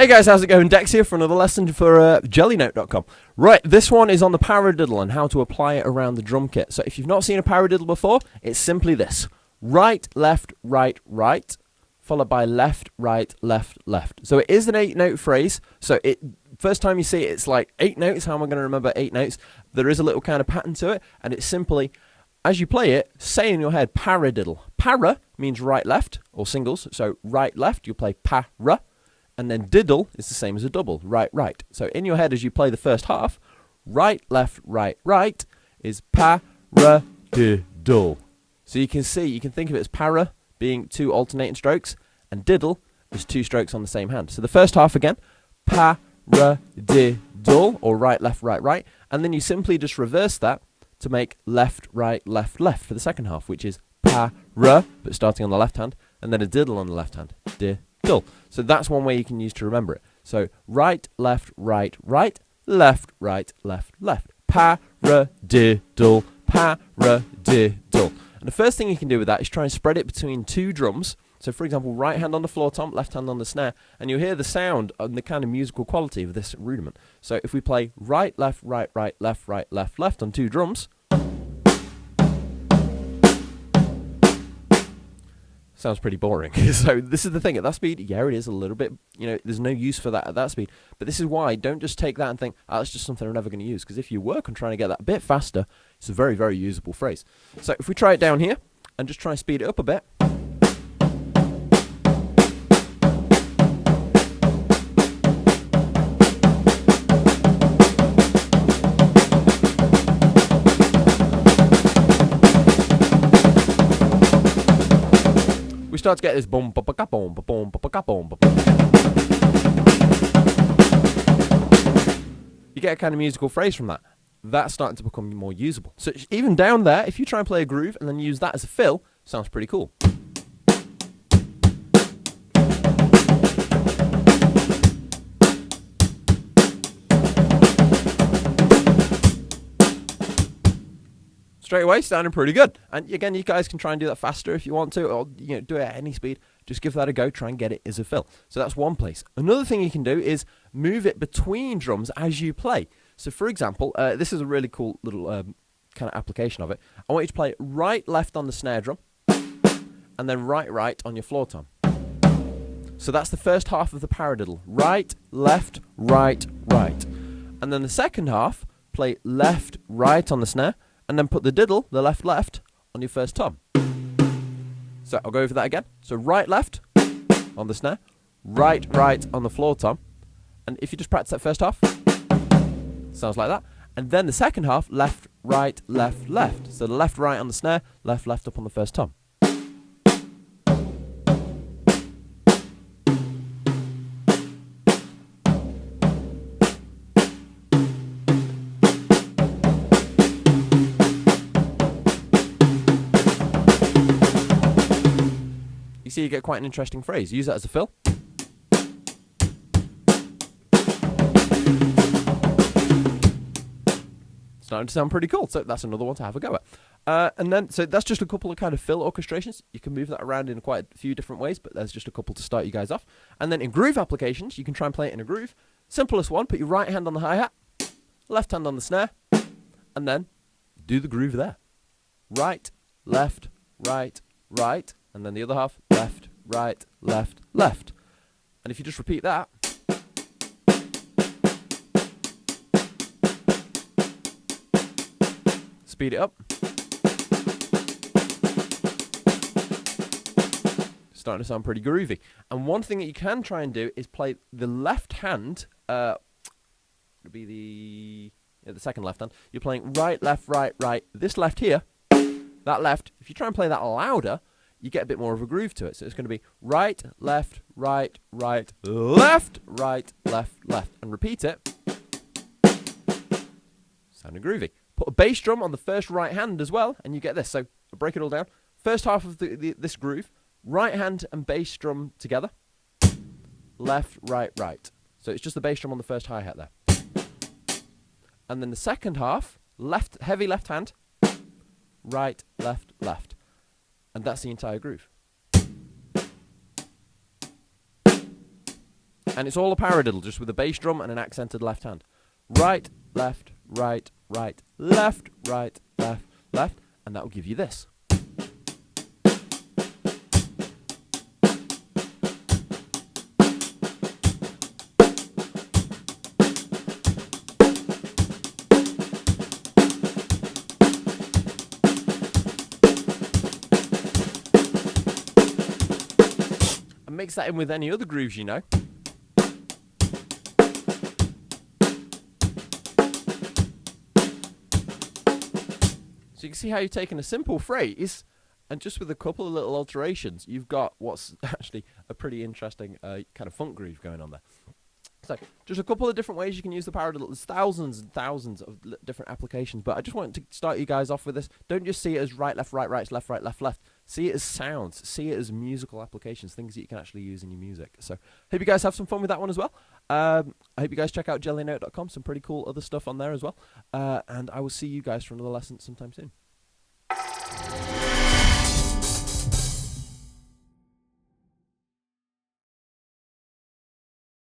Hey guys, how's it going? Dex here for another lesson for Jellynote.com. Right, this one is on the paradiddle and how to apply it around the drum kit. So if you've not seen a paradiddle before, it's simply this. Right, left, right, right, followed by left, right, left, left. So it is an 8-note phrase. So first time you see it, it's like 8 notes. How am I going to remember 8 notes? There is a little kind of pattern to it, and it's simply, as you play it, say in your head, paradiddle. Para means right, left, or singles. So right, left, you play para. And then diddle is the same as a double, right, right. So in your head as you play the first half, right, left, right, right is paradiddle. So you can see, you can think of it as para being 2 alternating strokes, and diddle is 2 strokes on the same hand. So the first half again, paradiddle, or right, left, right, right. And then you simply just reverse that to make left, right, left, left for the second half, which is para, but starting on the left hand, and then a diddle on the left hand, diddle. So that's one way you can use to remember it. So right, right, left, right, left, left. Paradiddle, paradiddle. And the first thing you can do with that is try and spread it between 2 drums. So for example, right hand on the floor tom, left hand on the snare, and you'll hear the sound and the kind of musical quality of this rudiment. So if we play right, left, right, right, left, right, left, left on 2 drums, sounds pretty boring. So this is the thing, at that speed, yeah, it is a little bit, there's no use for that at that speed. But this is why, don't just take that and think, oh, that's just something I'm never going to use. Because if you work on trying to get that a bit faster, it's a very, very usable phrase. So if we try it down here, and just try and speed it up a bit. We start to get this boom, boom, boom, boom, boom, boom, boom. You get a kind of musical phrase from that. That's starting to become more usable. So even down there, if you try and play a groove and then use that as a fill, sounds pretty cool. Straight away, sounding pretty good. And again, you guys can try and do that faster if you want to, or do it at any speed. Just give that a go, try and get it as a fill. So that's one place. Another thing you can do is move it between drums as you play. So for example, this is a really cool little kind of application of it. I want you to play right, left on the snare drum, and then right, right on your floor tom. So that's the first half of the paradiddle. Right, left, right, right. And then the second half, play left, right on the snare, and then put the diddle, the left, left, on your first tom. So I'll go over that again. So right, left on the snare, right, right on the floor tom. And if you just practice that first half, sounds like that. And then the second half, left, right, left, left. So the left, right on the snare, left, left up on the first tom. You see, you get quite an interesting phrase. Use that as a fill. Starting to sound pretty cool. So that's another one to have a go at. And then, so that's just a couple of kind of fill orchestrations. You can move that around in quite a few different ways, but there's just a couple to start you guys off. And then in groove applications, you can try and play it in a groove. Simplest one, put your right hand on the hi-hat, left hand on the snare, and then do the groove there. Right, left, right, right. And then the other half, left, right, left, left. And if you just repeat that, speed it up. Starting to sound pretty groovy. And one thing that you can try and do is play the left hand, it'll be the second left hand. You're playing right, left, right, right. This left here, that left, if you try and play that louder, you get a bit more of a groove to it. So it's going to be right, left, right, right, left, right, left, left. And repeat it. Sounding groovy. Put a bass drum on the first right hand as well, and you get this. So I'll break it all down. First half of this groove, right hand and bass drum together. Left, right, right. So it's just the bass drum on the first hi-hat there. And then the second half, left, heavy left hand, right, left, left. And that's the entire groove. And it's all a paradiddle, just with a bass drum and an accented left hand. Right, left, right, right, left, right, left, left, and that will give you this. And mix that in with any other grooves you know. So you can see how you've taken a simple phrase and just with a couple of little alterations, you've got what's actually a pretty interesting kind of funk groove going on there. So just a couple of different ways you can use the paradiddle. There's thousands and thousands of different applications, but I just wanted to start you guys off with this. Don't just see it as right, left, right, right, left, right, left, left. See it as sounds. See it as musical applications, things that you can actually use in your music. So hope you guys have some fun with that one as well. I hope you guys check out jellynote.com. Some pretty cool other stuff on there as well. And I will see you guys for another lesson sometime soon.